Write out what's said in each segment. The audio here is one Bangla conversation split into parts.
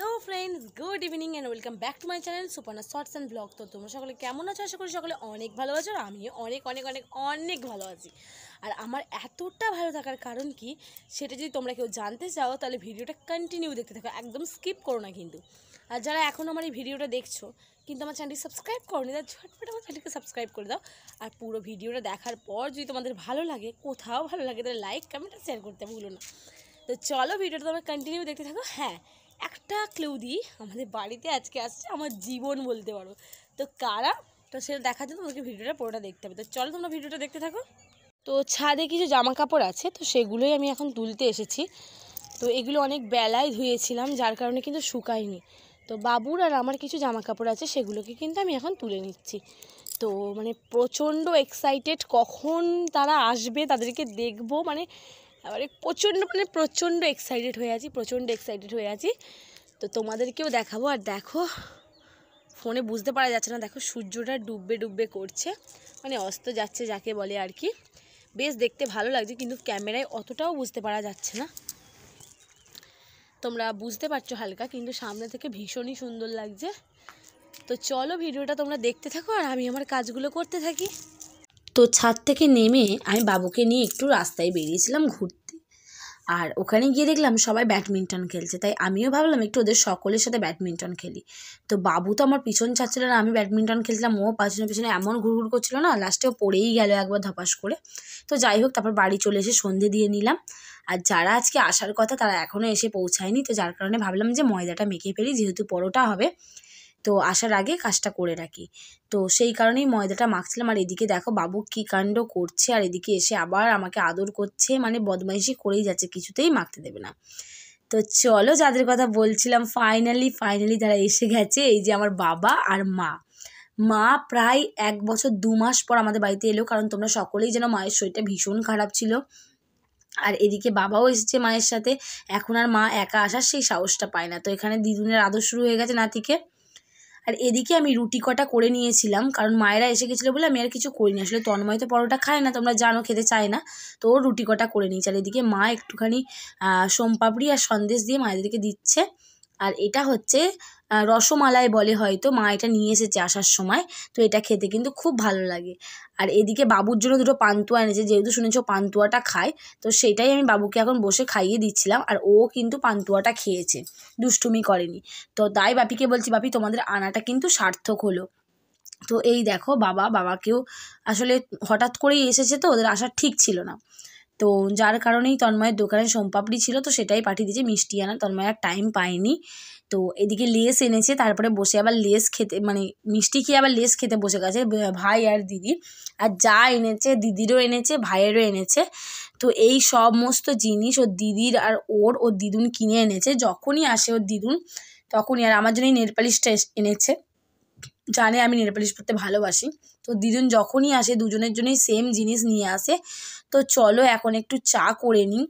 Hello friends, good evening and welcome back to my channel Suparna shorts and blog. তো তোমরা সকলে কেমন আছো? আশা করি সকলে অনেক ভালো আছো আর আমিও অনেক অনেক অনেক অনেক ভালো আছি। আর আমার এতটা ভালো থাকার কারণ কি সেটা যদি তোমরা কেউ জানতে চাও তাহলে ভিডিওটা কন্টিনিউ দেখতে থাকো, একদম স্কিপ করো না কিন্তু। আর যারা এখন আমার এই ভিডিওটা দেখছো কিন্তু আমার চ্যানেলটি সাবস্ক্রাইব করোনি, তাহলে ঝটপট আমার চ্যানেলকে সাবস্ক্রাইব করে দাও। আর পুরো ভিডিওটা দেখার পর যদি তোমাদের ভালো লাগে, কোথাও ভালো লাগে, তাহলে লাইক কমেন্ট আর শেয়ার করতে ভুলো না। তো চলো ভিডিওটা তোমরা কন্টিনিউ দেখতে থাকো। হ্যাঁ, একটা ক্লু দিই, আমাদের বাড়িতে আজকে আসছে আমার জীবন বলতে পারো। তো কারা, তো সেটা দেখার জন্য তোমাকে ভিডিওটা পুরোটা দেখতে হবে। তো চলো তোমরা ভিডিওটা দেখতে থাকো। তো ছাদে কিছু জামা কাপড় আছে, তো সেগুলোই আমি এখন তুলতে এসেছি। তো এগুলো অনেক বেলায় ধুয়েছিলাম, যার কারণে কিন্তু শুকায়নি। তো বাবুর আর আমার কিছু জামা কাপড় আছে, সেগুলোকে কিন্তু আমি এখন তুলে নিচ্ছি। তো মানে প্রচণ্ড এক্সাইটেড, কখন তারা আসবে তাদেরকে দেখবো, মানে প্রচণ্ড এক্সাইটেড হয়ে আছি। তো তোমাদেরকেও দেখাবো। আর দেখো, ফোনে বুঝতে পারা যাচ্ছে না, দেখো সূর্যটা ডুববে করছে, মানে অস্ত যাচ্ছে যাকে বলে আর কি। বেশ দেখতে ভালো লাগছে, কিন্তু ক্যামেরায় অতটাও বুঝতে পারা যাচ্ছে না। তোমরা বুঝতে পারছো হালকা, কিন্তু সামনে থেকে ভীষণই সুন্দর লাগছে। তো চলো ভিডিওটা তোমরা দেখতে থাকো আর আমি আমার কাজগুলো করতে থাকি। তো ছাদ থেকে নেমে আমি বাবুকে নিয়ে একটু রাস্তায় বেরিয়েছিলাম ঘুরতে। আর ওখানে গিয়ে দেখলাম সবাই ব্যাডমিন্টন খেলছে, তাই আমিও ভাবলাম একটু ওদের সকলের সাথে ব্যাডমিন্টন খেলি। তো বাবু তো আমার পিছন ছাড়ছিল না, আমি ব্যাডমিন্টন খেলছিলাম, ও পিছনে পিছনে এমন ঘুরঘুর করছিল না, লাস্টে ও পড়েই গেল একবার ধপাস করে। তো যাই হোক, তারপর বাড়ি চলে এসে সন্ধে দিয়ে নিলাম। আর যারা আজকে আসার কথা তারা এখনও এসে পৌঁছায়নি, তো যার কারণে ভাবলাম যে ময়দাটা মেখে ফেলি, যেহেতু পরোটা হবে তো আসার আগে কাজটা করে রাখি। তো সেই কারণেই ময়দাটা মাখছিলাম। আর এদিকে দেখো বাবু কী কাণ্ড করছে, আর এদিকে এসে আবার আমাকে আদর করছে, মানে বদমাইশি করেই যাচ্ছে, কিছুতেই মাখতে দেবে না। তো চলো, যাদের কথা বলছিলাম ফাইনালি তারা এসে গেছে। এই যে আমার বাবা আর মা প্রায় 1 বছর 2 মাস পর আমাদের বাড়িতে এলো, কারণ তোমরা সকলেই যেন মায়ের শরীরটা ভীষণ খারাপ ছিল। আর এদিকে বাবাও এসেছে মায়ের সাথে। এখন আর মা একা আসার সেই সাহসটা পায় না। তো এখানে দিদুনের আদর শুরু হয়ে গেছে নাতিকে। আর এদিকে আমি রুটি কটা করে নিয়েছিলাম, কারণ মায়েরা এসে গেছিলো বলে আমি আর কিছু করিনি। আসলে তন্ময় তো পরোটা খায় না, তোমরা জানো, খেতে চায় না। তো ওর রুটি কটা করে নিয়েছি। আর এদিকে মা একটুখানি সোমপাপড়ি আর সন্দেশ দিয়ে মায়েদেরকে দিচ্ছে। আর এটা হচ্ছে রসমালাই বলে হয়তো, মা এটা নিয়ে এসেছে আসার সময়। তো এটা খেতে কিন্তু খুব ভালো লাগে। আর এদিকে বাবুর জন্য 2টো পান্তুয়া এনেছে, যেহেতু শুনেছো পান্তুয়াটা খায়, তো সেটাই আমি বাবুকে এখন বসে খাইয়ে দিচ্ছিলাম। আর ও কিন্তু পান্তুয়াটা খেয়েছে, দুষ্টুমি করেনি। তো তাই বাপিকে বলছি, বাপি তোমাদের আনাটা কিন্তু সার্থক হলো। তো এই দেখো বাবাকেও আসলে হঠাৎ করেই এসেছে, তো ওদের আসার ঠিক ছিল না। তো যার কারণেই তন্ময়ের দোকানে সোমপাপড়ি ছিল, তো সেটাই পাঠিয়ে দিয়েছে, মিষ্টি আনা। তন্ময় আর টাইম পায়নি। তো এদিকে লেস এনেছে, তারপরে বসে আবার লেস খেতে, মানে মিষ্টি খেয়ে আবার লেস খেতে বসে গেছে ভাই আর দিদি। আর যা এনেছে দিদিরও এনেছে, ভাইয়েরও এনেছে। তো এই সমস্ত জিনিস ওর দিদির আর ওর দিদুন কিনে এনেছে। যখনই আসে ওর দিদুন তখনই, আর আমার জন্যই নেল পালিশটা এনেছে, জানে আমি নেল পালিশ পরতে ভালোবাসি। তো দিদুন যখনই আসে দুজনের জন্যই সেম জিনিস নিয়ে আসে। তো চলো এখন একটু চা করে নিই।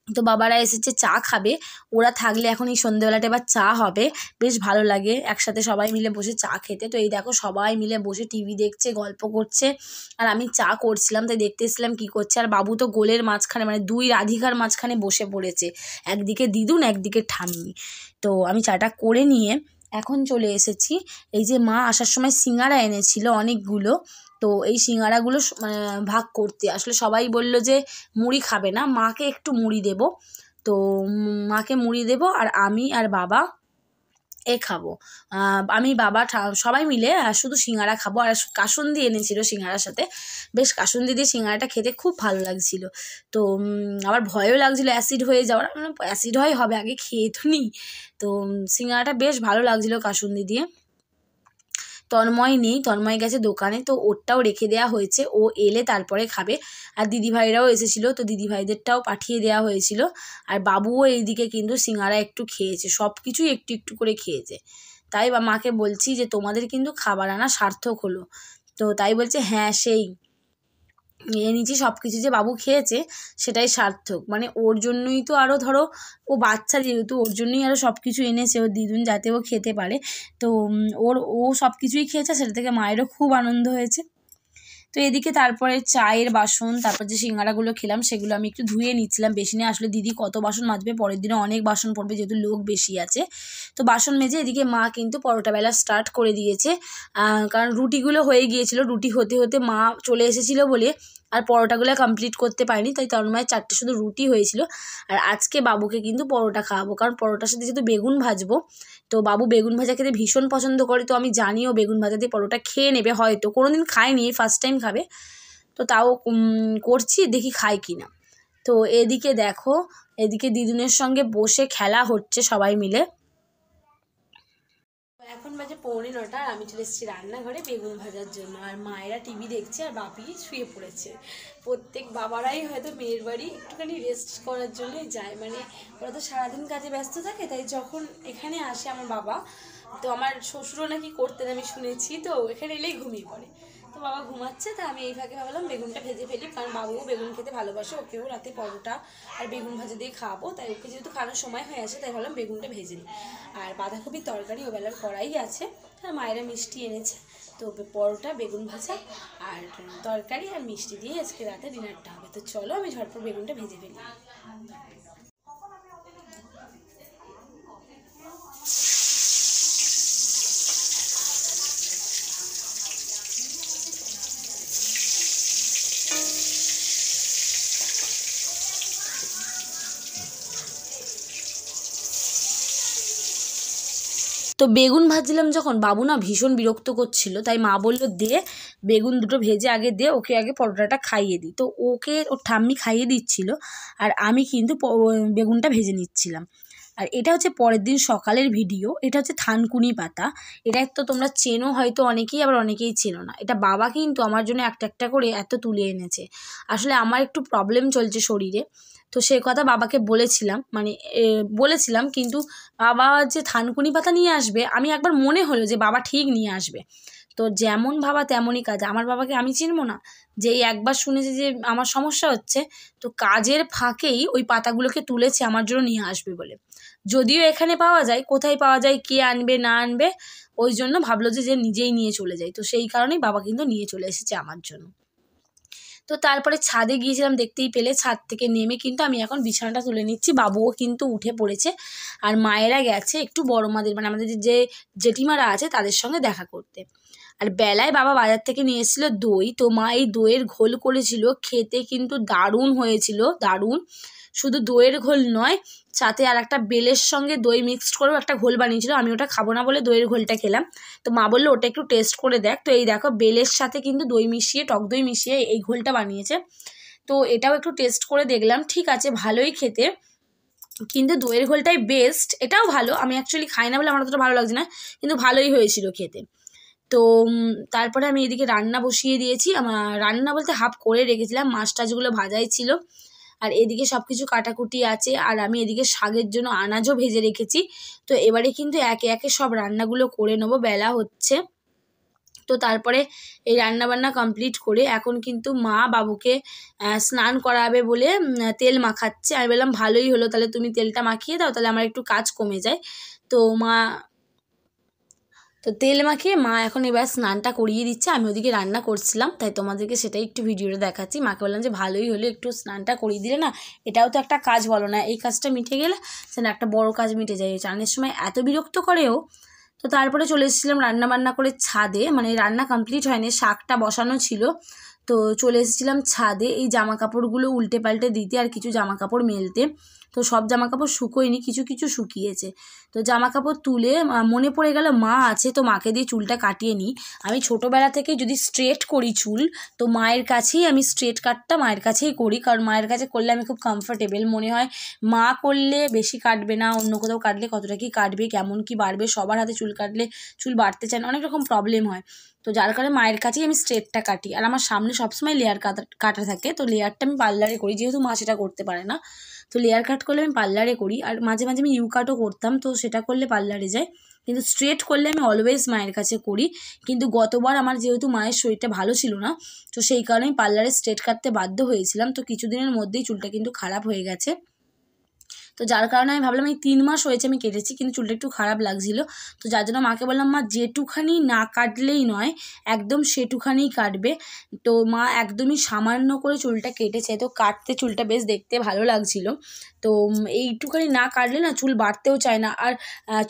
তো বাবারা এসেছে, চা খাবে। ওরা থাকলে এখন এই সন্ধ্যেবেলাটা এবার চা হবে, বেশ ভালো লাগে একসাথে সবাই মিলে বসে চা খেতে। তো এই দেখো সবাই মিলে বসে টিভি দেখছে, গল্প করছে, আর আমি চা করছিলাম, তাই দেখতে এসেছিলাম কী করছে। আর বাবু তো গোলের মাঝখানে, মানে 2 রাধিকার মাঝখানে বসে পড়েছে, একদিকে দিদুন একদিকে ঠাম্মি। তো আমি চাটা করে নিয়ে এখন চলে এসেছি। এই যে মা আসার সময় সিঙ্গারা এনেছিল অনেকগুলো, তো এই সিঙ্গারাগুলো ভাগ করতে। আসলে সবাই বলল যে মুড়ি খাবে না, মাকে একটু মুড়ি দেব। তো মাকে মুড়ি দেব, আর আমি আর বাবা খাবো। আমি বাবা সবাই মিলে শুধু সিঙ্গারা খাবো। আর কাসুন্দি এনেছিল সিঙ্গারার সাথে, বেশ কাসুন্দি দিয়ে সিঙ্গারাটা খেতে খুব ভালো লাগছিল। তো আবার ভয়ও লাগছিলো অ্যাসিড হয়ে যাওয়ার, অ্যাসিড হবে আগে খেয়ে তো নিই। তো সিঙ্গারাটা বেশ ভালো লাগছিলো কাসুন্দি দিয়ে। তন্ময় নেই, তন্ময় গেছে দোকানে, তো ওরটাও রেখে দেওয়া হয়েছে, ও এলে তারপরে খাবে। আর দিদিভাইরাও এসেছিলো, তো দিদিভাইদেরটাও পাঠিয়ে দেওয়া হয়েছিল। আর বাবুও এইদিকে কিন্তু সিঙ্গারা একটু খেয়েছে, সব কিছুই একটু একটু করে খেয়েছে। তাই মাকে বলছি যে তোমাদের কিন্তু খাবার আনা সার্থক হলো। তো তাই বলছে হ্যাঁ, সেই নিয়ে নিচ্ছি সব কিছু, যে বাবু খেয়েছে সেটাই সার্থক, মানে ওর জন্যই তো, আরও ধরো ও বাচ্চা যেহেতু, ওর জন্যই আরও সব কিছু এনেছে ওর দিদুন, যাতে ও খেতে পারে। তো ও সব কিছুই খেয়েছে, সেটা থেকে মায়েরও খুব আনন্দ হয়েছে। তো তো এদিকে তারপরে চায়ের বাসন, তারপর যে সিঙ্গারাগুলো খেলাম সেগুলো আমি একটু ধুয়ে নিচ্ছিলাম। বেশি নিয়ে আসলে দিদি কত বাসন মাজবে, পরের দিনে অনেক বাসন পড়বে যেহেতু লোক বেশি আছে। তো বাসন মেজে এদিকে মা কিন্তু পরোটা বেলা স্টার্ট করে দিয়েছে, কারণ রুটিগুলো হয়ে গিয়েছিল, রুটি হতে হতে মা চলে এসেছিলো বলে আর পরোটাগুলো কমপ্লিট করতে পারিনি, তাই তন্ময়ের 4টে শুধু রুটি হয়েছিল। আর আজকে বাবুকে কিন্তু পরোটা খাওয়াবো, কারণ পরোটার সাথে যেহেতু বেগুন ভাজবো, তো বাবু বেগুন ভাজা খেতে ভীষণ পছন্দ করে। তো আমি জানিও বেগুন ভাজা দিয়ে পরোটা খেয়ে নেবে, হয়তো কোনো দিন খায়নি, ফার্স্ট টাইম খাবে, তো তাও করছি, দেখি খায় কি না। তো এদিকে দেখো, এদিকে দিদুনের সঙ্গে বসে খেলা হচ্ছে সবাই মিলে। এখন বাজে 8:45 আর আমি চলে এসেছি রান্নাঘরে বেগুন ভাজার জন্য। আর মায়েরা টিভি দেখছে আর বাপি শুয়ে পড়েছে। প্রত্যেক বাবারাই হয়তো মেয়ের বাড়ি একটুখানি রেস্ট করার জন্যই যায়, মানে ওরা তো সারাদিন কাজে ব্যস্ত থাকে, তাই যখন এখানে আসে আমার বাবা, তো আমার শ্বশুরও নাকি করতেন আমি শুনেছি, তো এখানে এলেই ঘুমিয়ে পড়ে। তো বাবা ঘুমাচ্ছে, তা আমি এই ফাঁকে ভাবলাম বেগুনটা ভেজে ফেলি, কারণ বাবুও বেগুন খেতে ভালোবাসে, ওকেও রাতে পরোটা আর বেগুন ভাজা দিয়ে খাওয়াবো, তাই ওকে যেহেতু খাওয়ানোর সময় হয়ে আসে তাই ভাবলাম বেগুনটা ভেজে নিই। আর বাঁধাকপির তরকারি ওবেলার কড়াই আছে, আর মায়েরা মিষ্টি এনেছে, তো পরোটা বেগুন ভাজা আর তরকারি আর মিষ্টি দিয়ে আজকে রাতে ডিনারটা হবে। তো চলো আমি ঝটপট বেগুনটা ভেজে ফেলি। তো বেগুন ভাজছিলাম যখন, বাবু না ভীষণ বিরক্ত করছিল, তাই মা বলল দে বেগুন দুটো ভেজে আগে দে, ওকে আগে পরোটাটা খাইয়ে দিই। তো ওকে ওর ঠাম্মি খাইয়ে দিচ্ছিল আর আমি কিন্তু বেগুনটা ভেজে নিচ্ছিলাম। আর এটা হচ্ছে পরের দিন সকালের ভিডিও। এটা হচ্ছে থানকুনি পাতা, এটা তো তোমরা চেনো হয়তো অনেকেই, আবার অনেকেই চেনো না। এটা বাবা কিন্তু আমার জন্য একটা একটা করে এত তুলে এনেছে। আসলে আমার একটু প্রবলেম চলছে শরীরে, তো সে কথা বাবাকে বলেছিলাম, মানে বলেছিলাম, কিন্তু বাবা যে থানকুনি পাতা নিয়ে আসবে, আমি একবার মনে হলো যে বাবা ঠিক নিয়ে আসবে। তো যেমন ভাবা তেমনই কাজ। আমার বাবাকে আমি চিনবো না, যে এই একবার শুনেছি যে আমার সমস্যা হচ্ছে, তো কাজের ফাঁকেই ওই পাতাগুলোকে তুলেছে আমার জন্য নিয়ে আসবে বলে। যদিও এখানে পাওয়া যায়, কোথায় পাওয়া যায়, কে আনবে না আনবে, ওই জন্য ভাবলো যে নিজেই নিয়ে চলে যায়। তো সেই কারণেই বাবা কিন্তু নিয়ে চলে এসেছে আমার জন্য। তো তারপরে ছাদে গিয়েছিলাম, দেখতেই পেলে ছাদ থেকে নেমে কিন্তু আমি এখন বিছানাটা তুলে নিচ্ছি। বাবুও কিন্তু উঠে পড়েছে, আর মায়েরা গেছে একটু বড় মাদের, মানে আমাদের যে জেঠিমারা আছে তাদের সঙ্গে দেখা করতে। আর বেলায় বাবা বাজার থেকে নিয়ে এসেছিলো দই, তো মা এই দইয়ের ঘোল করেছিল, খেতে কিন্তু দারুণ হয়েছিল, দারুণ। শুধু দইয়ের ঘোল নয়, সাথে আর একটা বেলের সঙ্গে দই মিক্সড করেও একটা ঘোল বানিয়েছিল। আমি ওটা খাবো না বলে দইয়ের ঘোলটা খেলাম, তো মা বললো ওটা একটু টেস্ট করে দেখ। তো এই দেখো বেলের সাথে কিন্তু দই মিশিয়ে, টক দই মিশিয়ে এই ঘোলটা বানিয়েছে। তো এটাও একটু টেস্ট করে দেখলাম, ঠিক আছে ভালোই খেতে, কিন্তু দইয়ের ঘোলটাই বেস্ট। এটাও ভালো, আমি অ্যাকচুয়ালি খাই না বলে আমার অতটা ভালো লাগছে না, কিন্তু ভালোই হয়েছিল খেতে। তো তারপরে আমি এদিকে রান্না বসিয়ে দিয়েছি। আমার রান্না বলতে হাফ করে রেখেছিলাম, মাছ টাছগুলো ভাজাই ছিল, আর এদিকে সব কিছু কাটাকুটি আছে। আর আমি এদিকে শাকের জন্য আনাজও ভেজে রেখেছি। তো এবারে কিন্তু একে একে সব রান্নাগুলো করে নেবো, বেলা হচ্ছে। তো তারপরে এই রান্নাবান্না কমপ্লিট করে এখন কিন্তু মা বাবুকে স্নান করাবে বলে তেল মাখাচ্ছে। আমি বললাম ভালোই হলো, তাহলে তুমি তেলটা মাখিয়ে দাও, তাহলে আমার একটু কাজ কমে যায়। তো তেল মাখিয়ে মা এখন এবার স্নানটা করিয়ে দিচ্ছে। আমি ওদিকে রান্না করছিলাম, তাই তোমাদেরকে সেটাই একটু ভিডিওটা দেখাচ্ছি। মাকে বললাম যে ভালোই হলো, একটু স্নানটা করিয়ে দিলে না, এটাও তো একটা কাজ বলো না, এই কাজটা মিটে গেলে সেটা একটা বড় কাজ মিটে যায়। চানের সময় এত বিরক্ত করেও। তো তারপরে চলে এসেছিলাম রান্না করে ছাদে, মানে রান্না কমপ্লিট হয়নি, শাকটা বসানো ছিল। তো চলে এসেছিলাম ছাদে এই জামা কাপড়গুলো উল্টে পাল্টে দিতে আর কিছু জামা কাপড় মেলতে। তো সব জামা কাপড় শুকোয়নি, কিছু কিছু শুকিয়েছে। তো জামা কাপড় তুলে মনে পড়ে গেল মা আছে, তো মাকে দিয়ে চুলটা কাটিয়ে নিই। আমি ছোটোবেলা থেকে যদি স্ট্রেট করি চুল, তো মায়ের কাছেই আমি স্ট্রেট কাটটা মায়ের কাছেই করি, কারণ মায়ের কাছে করলে আমি খুব কমফোর্টেবল মনে হয়। মা করলে বেশি কাটবে না, অন্য কোথাও কাটলে কতটা কি কাটবে, কেমন কি বাড়বে, সবার হাতে চুল কাটলে চুল বাড়তে চায় না, অনেক রকম প্রবলেম হয়। তো যার কারণে মায়ের কাছেই আমি স্ট্রেটটা কাটি। আর আমার সামনে সবসময় লেয়ার কাটা থাকে, তো লেয়ারটা আমি পার্লারে করি, যেহেতু মা সেটা করতে পারে না। তো লেয়ার কাট করলে আমি পার্লারে করি, আর মাঝে মাঝে আমি ইউ কাটও করতাম, তো সেটা করলে পার্লারে যাই। কিন্তু স্ট্রেট করলে আমি অলওয়েজ মায়ের কাছে করি। কিন্তু গতবার আমার যেহেতু মায়ের শরীরটা ভালো ছিল না, তো সেই কারণে আমি পার্লারে স্ট্রেট কাটতে বাধ্য হয়েছিলাম। তো কিছুদিনের মধ্যেই চুলটা কিন্তু খারাপ হয়ে গেছে। তো যার কারণে আমি ভাবলাম এই 3 মাস হয়েছে আমি কেটেছি, কিন্তু চুলটা একটু খারাপ লাগছিল। তো যার জন্য মাকে বললাম, মা যেটুখানি না কাটলেই নয়, একদম সেটুখানিই কাটবে। তো মা একদমই সামান্য করে চুলটা কেটেছে। তো কাটতে চুলটা বেশ দেখতে ভালো লাগছিল। তো এইটুখানি না কাটলে না চুল বাড়তেও চায় না, আর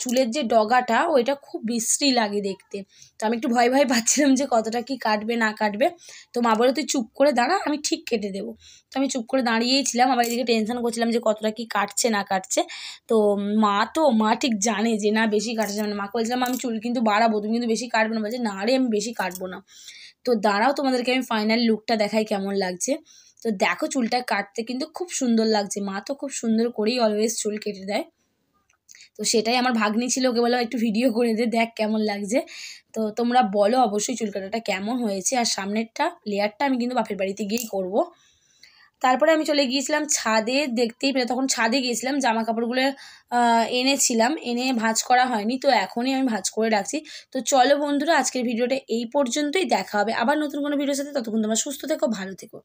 চুলের যে ডগাটা ওইটা খুব বিশ্রী লাগে দেখতে। তো আমি একটু ভয় পাচ্ছিলাম যে কতটা কি কাটবে না কাটবে। তো মা বলে, তুই চুপ করে দাঁড়া, আমি ঠিক কেটে দেবো। তো আমি চুপ করে দাঁড়িয়েই ছিলাম, আবার এদিকে টেনশন করছিলাম যে কতটা কি কাটছে না কাটছে। তো মা ঠিক জানে যে না বেশি কাটছে না। মাকে বলছিলাম, আমি চুল কিন্তু বাড়াবো, তুমি কিন্তু বেশি কাটবে না। বলছে, না রে আমি বেশি কাটবো না। তো দাঁড়াও, তোমাদেরকে আমি ফাইনাল লুকটা দেখাই কেমন লাগছে। তো দেখো চুলটা কাটতে কিন্তু খুব সুন্দর লাগছে। মা তো খুব সুন্দর করেই অলওয়েজ চুল কেটে দেয়। তো সেটাই আমার ভাগ্নি ছিল, ওকে বললাম একটু ভিডিও করে দে, দেখ কেমন লাগছে। তো তোমরা বলো অবশ্যই চুল কাটাটা কেমন হয়েছে। আর সামনেরটা লেয়ারটা আমি কিন্তু বাপের বাড়িতে গিয়েই করব। তারপরে আমি চলে গিয়েছিলাম ছাদে, দেখতেই পেলে তখন ছাদে গিয়েছিলাম, জামা কাপড়গুলো এনেছিলাম, এনে ভাঁজ করা হয়নি, তো এখনই আমি ভাঁজ করে রাখছি। তো চলো বন্ধুরা, আজকের ভিডিওটা এই পর্যন্তই, দেখা হবে আবার নতুন কোনো ভিডিওর সাথে। ততক্ষণ তোমরা সুস্থ থেকো, ভালো থেকো।